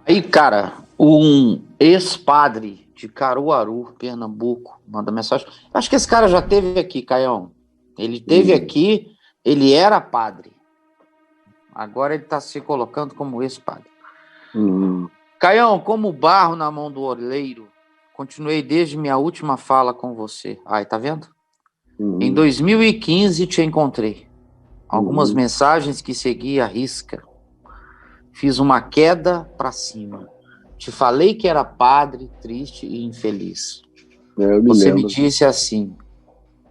Aí, cara, um ex-padre de Caruaru, Pernambuco, manda mensagem. Acho que esse cara já teve aqui, Caião. Ele teve aqui, ele era padre. Agora ele está se colocando como ex-padre. Caião, como barro na mão do oleiro, continuei desde minha última fala com você. Aí, tá vendo? Em 2015 te encontrei. Algumas mensagens que segui à risca. Fiz uma queda para cima. Te falei que era padre, triste e infeliz. Você me disse assim: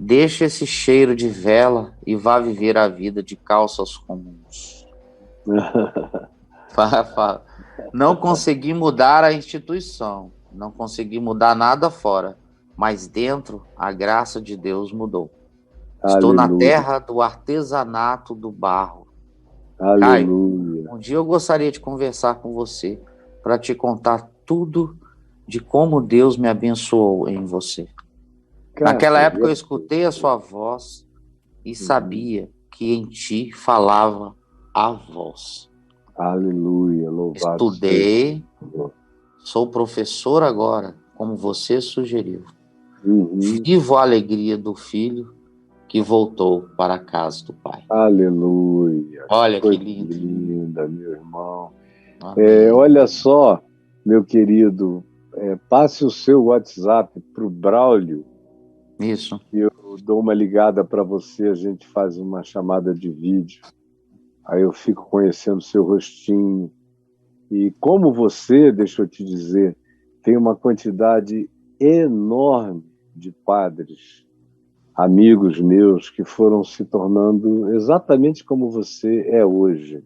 deixa esse cheiro de vela e vá viver a vida de calças comuns. Não consegui mudar a instituição, não consegui mudar nada fora, mas dentro a graça de Deus mudou. Estou na terra do artesanato do barro. Aleluia. Caio, um dia eu gostaria de conversar com você para te contar tudo de como Deus me abençoou em você. Naquela época eu escutei a sua voz e sabia que em ti falava a voz. Aleluia, louvado. Estudei, sou professor agora, como você sugeriu. Vivo a alegria do filho que voltou para a casa do pai. Aleluia. Olha que lindo. Linda, meu irmão. Olha só, meu querido, passe o seu WhatsApp para o Braulio. Isso. Eu dou uma ligada para você, a gente faz uma chamada de vídeo. Aí eu fico conhecendo seu rostinho. E como você, deixa eu te dizer, tem uma quantidade enorme de padres, amigos meus, que foram se tornando exatamente como você é hoje.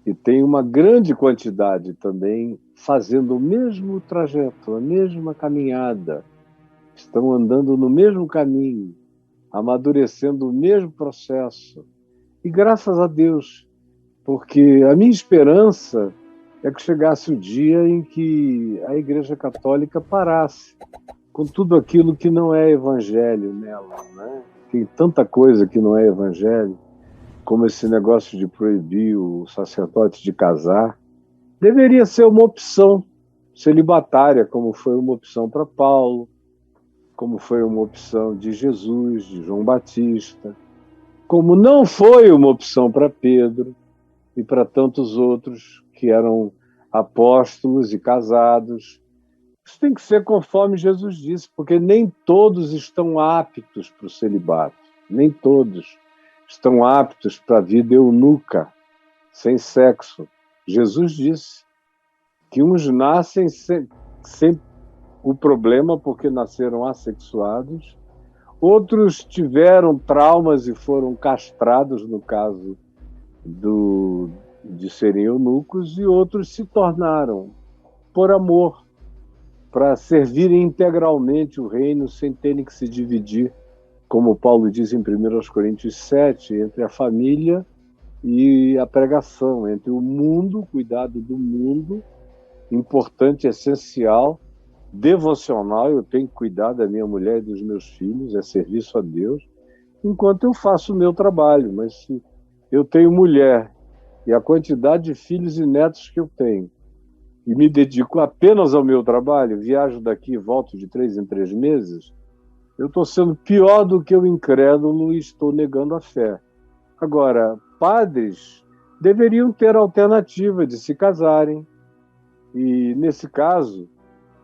E tem uma grande quantidade também fazendo o mesmo trajeto, a mesma caminhada. Estão andando no mesmo caminho, amadurecendo o mesmo processo. E graças a Deus, porque a minha esperança é que chegasse o dia em que a Igreja Católica parasse com tudo aquilo que não é evangelho nela, né? Tem tanta coisa que não é evangelho, como esse negócio de proibir o sacerdote de casar. Deveria ser uma opção celibatária, como foi uma opção para Paulo, como foi uma opção de Jesus, de João Batista, como não foi uma opção para Pedro e para tantos outros que eram apóstolos e casados. Isso tem que ser conforme Jesus disse, porque nem todos estão aptos para o celibato, nem todos estão aptos para a vida eunuca, sem sexo. Jesus disse que uns nascem sem o problema porque nasceram assexuados, outros tiveram traumas e foram castrados, no caso de serem eunucos, e outros se tornaram por amor, para servirem integralmente o reino sem terem que se dividir, como Paulo diz em 1 Coríntios 7, entre a família e a pregação, entre o mundo, cuidado do mundo, importante, essencial, devocional, eu tenho que cuidar da minha mulher e dos meus filhos, é serviço a Deus, enquanto eu faço o meu trabalho. Mas se eu tenho mulher e a quantidade de filhos e netos que eu tenho, e me dedico apenas ao meu trabalho, viajo daqui e volto de 3 em 3 meses, eu estou sendo pior do que o incrédulo e estou negando a fé. Agora, padres deveriam ter a alternativa de se casarem e, nesse caso,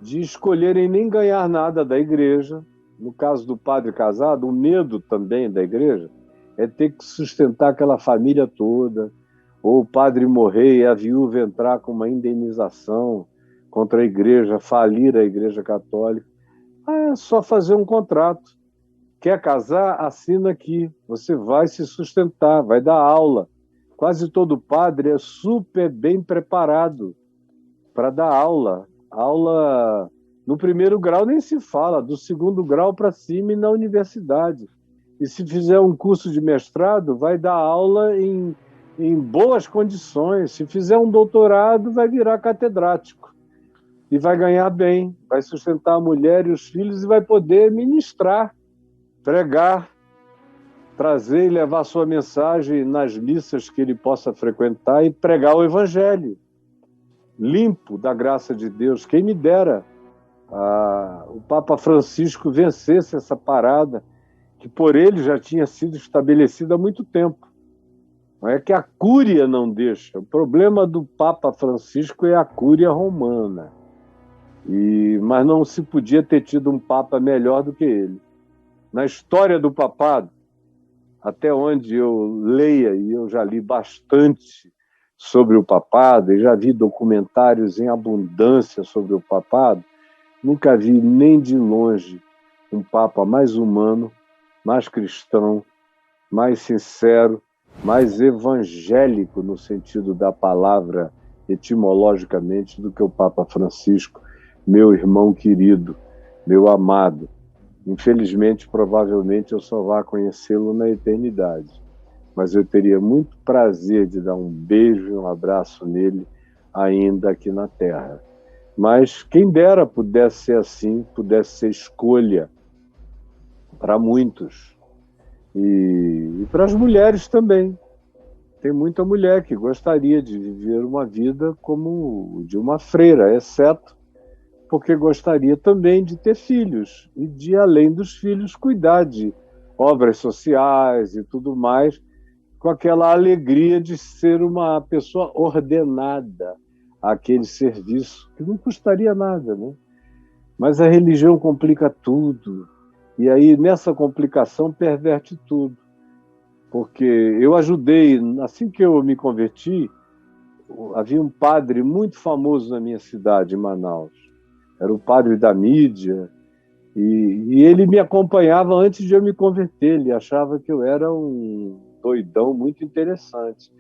de escolherem nem ganhar nada da igreja. No caso do padre casado, o medo também da igreja é ter que sustentar aquela família toda, ou o padre morrer e a viúva entrar com uma indenização contra a igreja, falir a igreja católica. É só fazer um contrato. Quer casar? Assina aqui. Você vai se sustentar, vai dar aula. Quase todo padre é super bem preparado para dar aula. Aula no primeiro grau nem se fala, do segundo grau para cima e na universidade. E se fizer um curso de mestrado, vai dar aula em boas condições. Se fizer um doutorado, vai virar catedrático. E vai ganhar bem, vai sustentar a mulher e os filhos e vai poder ministrar, pregar, trazer e levar sua mensagem nas missas que ele possa frequentar e pregar o evangelho. limpo da graça de Deus. Quem me dera o Papa Francisco vencesse essa parada, que por ele já tinha sido estabelecida há muito tempo. Não é que a cúria não deixa. O problema do Papa Francisco é a cúria romana. Mas não se podia ter tido um Papa melhor do que ele. Na história do papado, até onde eu leia, e eu já li bastante sobre o papado, e já vi documentários em abundância sobre o papado, nunca vi nem de longe um Papa mais humano, mais cristão, mais sincero, mais evangélico no sentido da palavra etimologicamente do que o Papa Francisco, meu irmão querido, meu amado. Infelizmente, provavelmente eu só vá conhecê-lo na eternidade, mas eu teria muito prazer de dar um beijo e um abraço nele ainda aqui na Terra. Mas quem dera pudesse ser assim, pudesse ser escolha para muitos. E para as mulheres também. Tem muita mulher que gostaria de viver uma vida como de uma freira, exceto porque gostaria também de ter filhos e de, além dos filhos, cuidar de obras sociais e tudo mais, com aquela alegria de ser uma pessoa ordenada àquele serviço, que não custaria nada, né? Mas a religião complica tudo, e aí nessa complicação perverte tudo. Porque eu ajudei, assim que eu me converti, havia um padre muito famoso na minha cidade, em Manaus. Era o padre da mídia, e ele me acompanhava antes de eu me converter. Ele achava que eu era um doidão muito interessante.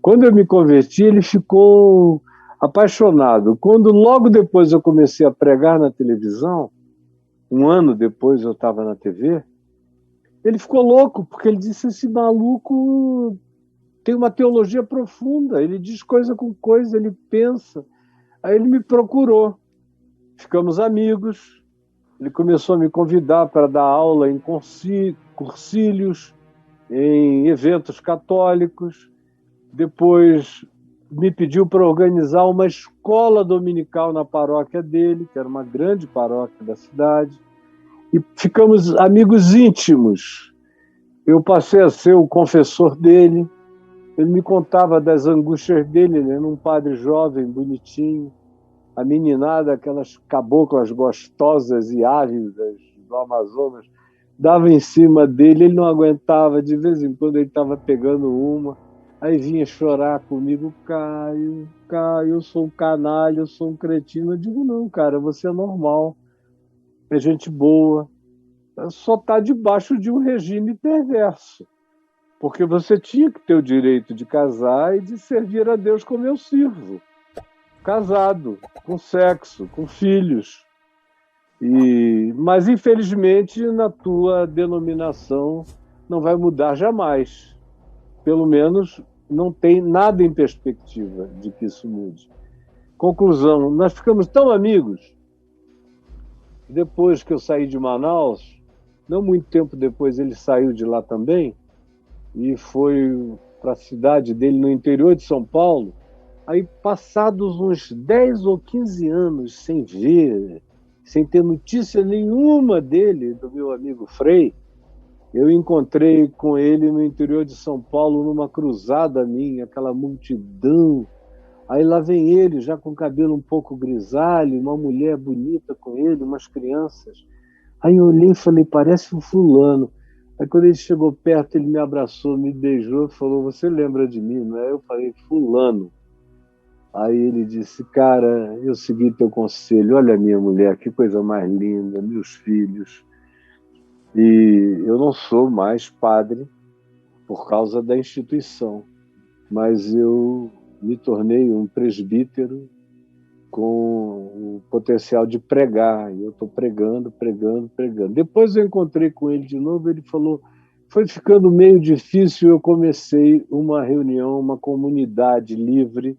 Quando eu me converti, ele ficou apaixonado. Quando logo depois eu comecei a pregar na televisão, um ano depois eu estava na TV, ele ficou louco, porque ele disse: esse maluco tem uma teologia profunda, ele diz coisa com coisa, ele pensa. Aí ele me procurou, ficamos amigos, ele começou a me convidar para dar aula em cursilhos, em eventos católicos, depois me pediu para organizar uma escola dominical na paróquia dele, que era uma grande paróquia da cidade, e ficamos amigos íntimos. Eu passei a ser o confessor dele, ele me contava das angústias dele, ele era um padre jovem, bonitinho, a meninada, aquelas caboclas gostosas e ávidas do Amazonas, dava em cima dele, ele não aguentava, de vez em quando ele estava pegando uma, aí vinha chorar comigo: Caio, eu sou um canalha, eu sou um cretino. Eu digo: não, cara, você é normal, é gente boa, só está debaixo de um regime perverso, porque você tinha que ter o direito de casar e de servir a Deus como eu sirvo, casado, com sexo, com filhos. Mas, infelizmente, na tua denominação não vai mudar jamais. Pelo menos não tem nada em perspectiva de que isso mude. Conclusão, nós ficamos tão amigos. Depois que eu saí de Manaus, não muito tempo depois ele saiu de lá também e foi para a cidade dele no interior de São Paulo. Aí, passados uns 10 ou 15 anos sem ver, sem ter notícia nenhuma dele, do meu amigo Frei, eu encontrei com ele no interior de São Paulo, numa cruzada minha, aquela multidão. Aí lá vem ele, já com o cabelo um pouco grisalho, uma mulher bonita com ele, umas crianças. Aí eu olhei e falei: parece um fulano. Aí quando ele chegou perto, ele me abraçou, me beijou e falou: você lembra de mim, não é? Eu falei: fulano. Aí ele disse: cara, eu segui teu conselho, olha a minha mulher, que coisa mais linda, meus filhos. E eu não sou mais padre por causa da instituição, mas eu me tornei um presbítero com o potencial de pregar, e eu estou pregando. Depois eu encontrei com ele de novo, ele falou: foi ficando meio difícil, eu comecei uma reunião, uma comunidade livre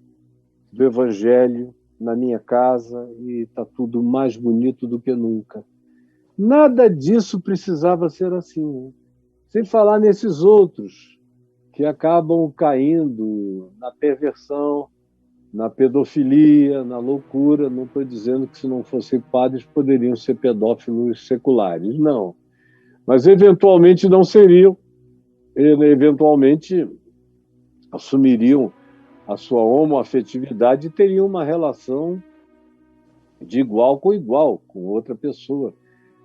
do Evangelho na minha casa, e está tudo mais bonito do que nunca. Nada disso precisava ser assim, né? Sem falar nesses outros que acabam caindo na perversão, na pedofilia, na loucura. Não estou dizendo que, se não fossem padres, poderiam ser pedófilos seculares. Não. Mas, eventualmente, não seriam. Eventualmente, assumiriam a sua homoafetividade e teriam uma relação de igual com igual com outra pessoa,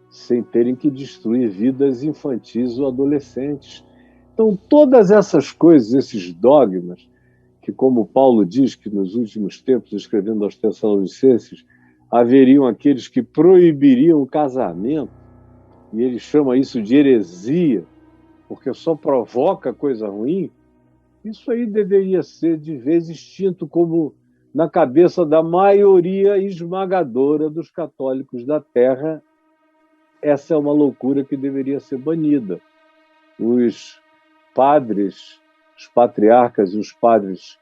sem terem que destruir vidas infantis ou adolescentes. Então, todas essas coisas, esses dogmas, que, como Paulo diz, que nos últimos tempos, escrevendo aos Tessalonicenses, haveriam aqueles que proibiriam o casamento, e ele chama isso de heresia, porque só provoca coisa ruim. Isso aí deveria ser de vez extinto, como na cabeça da maioria esmagadora dos católicos da Terra. Essa é uma loucura que deveria ser banida. Os padres, os patriarcas e os padres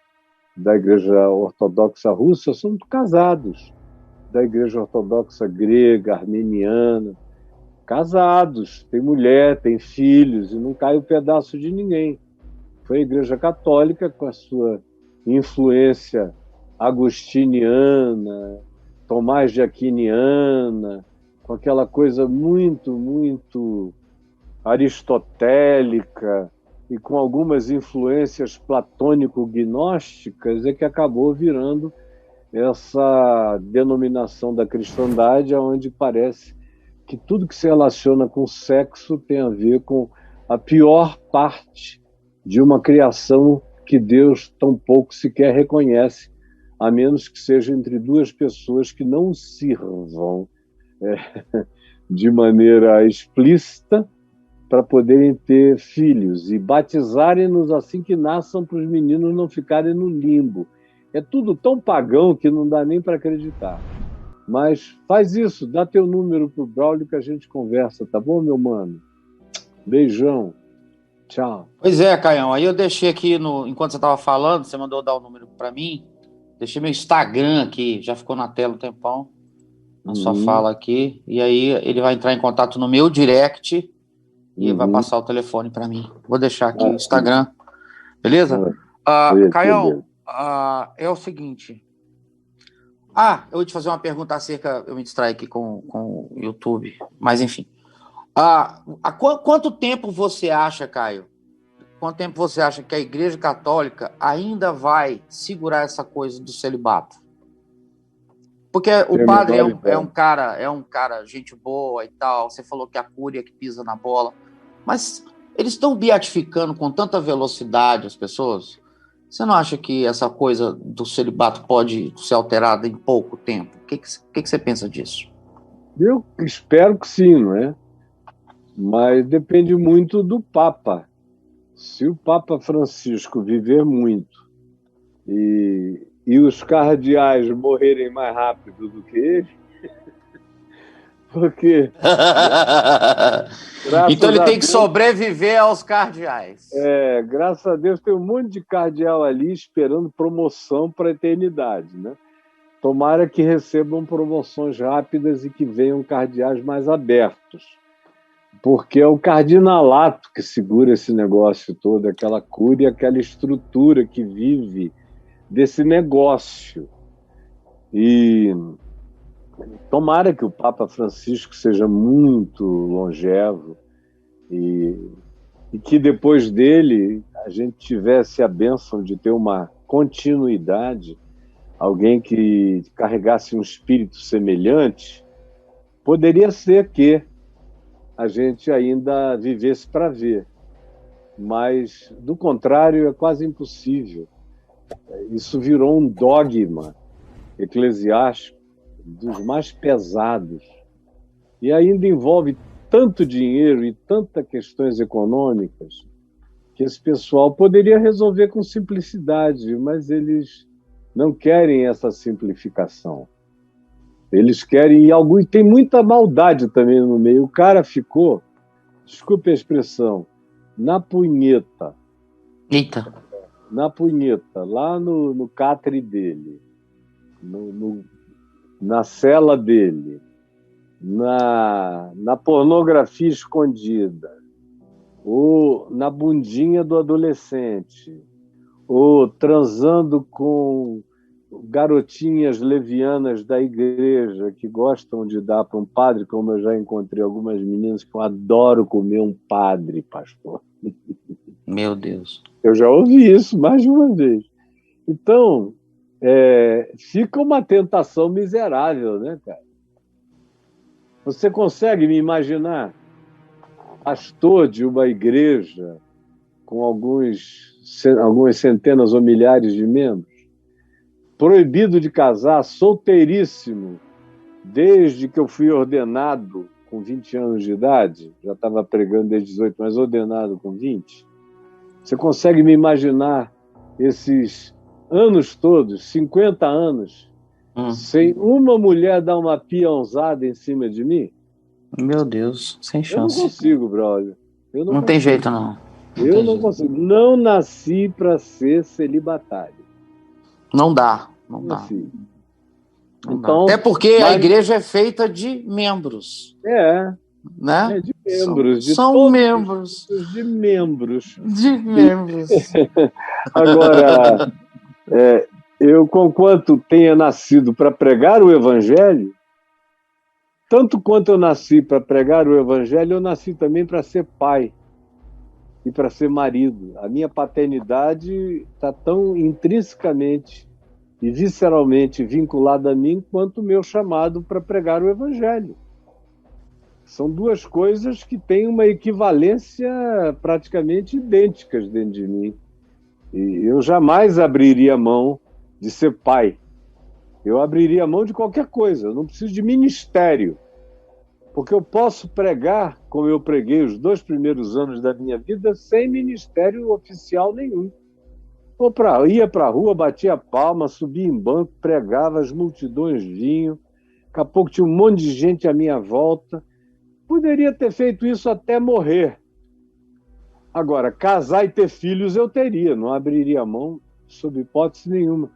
da Igreja Ortodoxa Russa são casados, da Igreja Ortodoxa grega, armeniana, casados, tem mulher, tem filhos, e não cai o pedaço de ninguém. Foi a Igreja Católica, com a sua influência agostiniana, Tomás de Aquiniana, com aquela coisa muito, muito aristotélica e com algumas influências platônico-gnósticas, é que acabou virando essa denominação da cristandade, onde parece que tudo que se relaciona com sexo tem a ver com a pior parte de uma criação que Deus tão pouco sequer reconhece, a menos que seja entre duas pessoas que não sirvam de maneira explícita para poderem ter filhos e batizarem-nos assim que nasçam, para os meninos não ficarem no limbo. É tudo tão pagão que não dá nem para acreditar. Mas faz isso, dá teu número pro Braulio que a gente conversa, tá bom, meu mano? Beijão. Tchau. Pois é, Caião, aí eu deixei aqui, enquanto você estava falando, você mandou dar o número para mim, deixei meu Instagram aqui, já ficou na tela um tempão, na sua fala aqui, e aí ele vai entrar em contato no meu direct e vai passar o telefone para mim. Vou deixar aqui o Instagram, beleza? Caião, é o seguinte... eu vou te fazer uma pergunta acerca... Eu me distraí aqui com o YouTube, mas enfim. Há quanto tempo você acha, Caio? Quanto tempo você acha que a Igreja Católica ainda vai segurar essa coisa do celibato? Porque o padre é um cara gente boa e tal. Você falou que a cúria que pisa na bola, mas eles estão beatificando com tanta velocidade as pessoas. Você não acha que essa coisa do celibato pode ser alterada em pouco tempo? O que você pensa disso? Eu espero que sim, não é? Mas depende muito do Papa. Se o Papa Francisco viver muito e os cardeais morrerem mais rápido do que ele, porque... Então ele tem que sobreviver aos cardeais. Graças a Deus tem um monte de cardeal ali esperando promoção para a eternidade, né? Tomara que recebam promoções rápidas e que venham cardeais mais abertos. Porque é o cardinalato que segura esse negócio todo, aquela cúria, aquela estrutura que vive desse negócio. E tomara que o Papa Francisco seja muito longevo e que depois dele a gente tivesse a bênção de ter uma continuidade, alguém que carregasse um espírito semelhante. Poderia ser que a gente ainda vivesse para ver, mas, do contrário, é quase impossível. Isso virou um dogma eclesiástico dos mais pesados e ainda envolve tanto dinheiro e tantas questões econômicas que esse pessoal poderia resolver com simplicidade, mas eles não querem essa simplificação. Eles querem, e tem muita maldade também no meio. O cara ficou, desculpe a expressão, na punheta. Eita. Na punheta, lá no catre dele, na cela dele, na pornografia escondida, ou na bundinha do adolescente, ou transando com garotinhas levianas da igreja que gostam de dar para um padre, como eu já encontrei algumas meninas que eu adoro comer um padre, pastor. Meu Deus. Eu já ouvi isso mais de uma vez. Então, fica uma tentação miserável, né, cara? Você consegue me imaginar pastor de uma igreja com algumas centenas ou milhares de membros, proibido de casar, solteiríssimo, desde que eu fui ordenado com 20 anos de idade, já estava pregando desde 18, mas ordenado com 20. Você consegue me imaginar esses anos todos, 50 anos, sem uma mulher dar uma peãozada em cima de mim? Meu Deus, sem chance. Eu não consigo, brother. Não tem jeito, não. Eu não consigo. Não nasci para ser celibatário. Não dá, não dá. Então, até porque a igreja é feita de membros. Né? De membros. São membros. De membros. De membros. Agora, eu, conquanto tenha nascido para pregar o evangelho, tanto quanto eu nasci para pregar o evangelho, eu nasci também para ser pai e para ser marido. A minha paternidade está tão intrinsecamente e visceralmente vinculada a mim quanto o meu chamado para pregar o evangelho. São duas coisas que têm uma equivalência praticamente idênticas dentro de mim. E eu jamais abriria mão de ser pai. Eu abriria mão de qualquer coisa. Eu não preciso de ministério. Porque eu posso pregar, como eu preguei os 2 primeiros anos da minha vida, sem ministério oficial nenhum. Ia para a rua, batia palma, subia em banco, pregava, as multidões vinham. Daqui a pouco tinha um monte de gente à minha volta. Poderia ter feito isso até morrer. Agora, casar e ter filhos eu teria, não abriria mão sob hipótese nenhuma.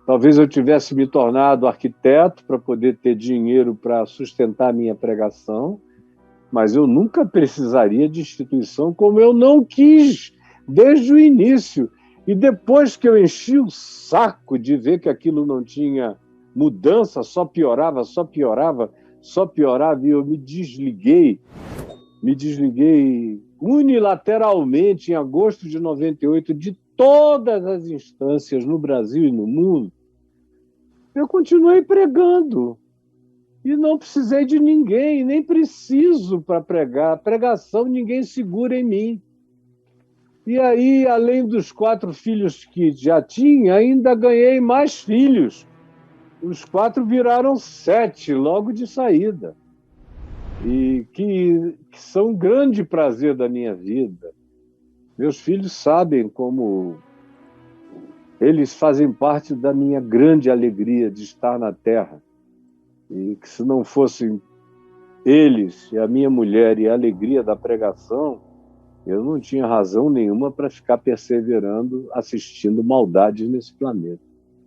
Talvez eu tivesse me tornado arquiteto para poder ter dinheiro para sustentar a minha pregação, mas eu nunca precisaria de instituição, como eu não quis desde o início. E depois que eu enchi o saco de ver que aquilo não tinha mudança, só piorava, e eu me desliguei unilateralmente em agosto de 98 de todas as instâncias no Brasil e no mundo, eu continuei pregando. E não precisei de ninguém, nem preciso para pregar. A pregação ninguém segura em mim. E aí, além dos 4 filhos que já tinha, ainda ganhei mais filhos. Os 4 viraram 7 logo de saída. E que são um grande prazer da minha vida. Meus filhos sabem como eles fazem parte da minha grande alegria de estar na Terra. E que se não fossem eles e a minha mulher e a alegria da pregação, eu não tinha razão nenhuma para ficar perseverando, assistindo maldades nesse planeta.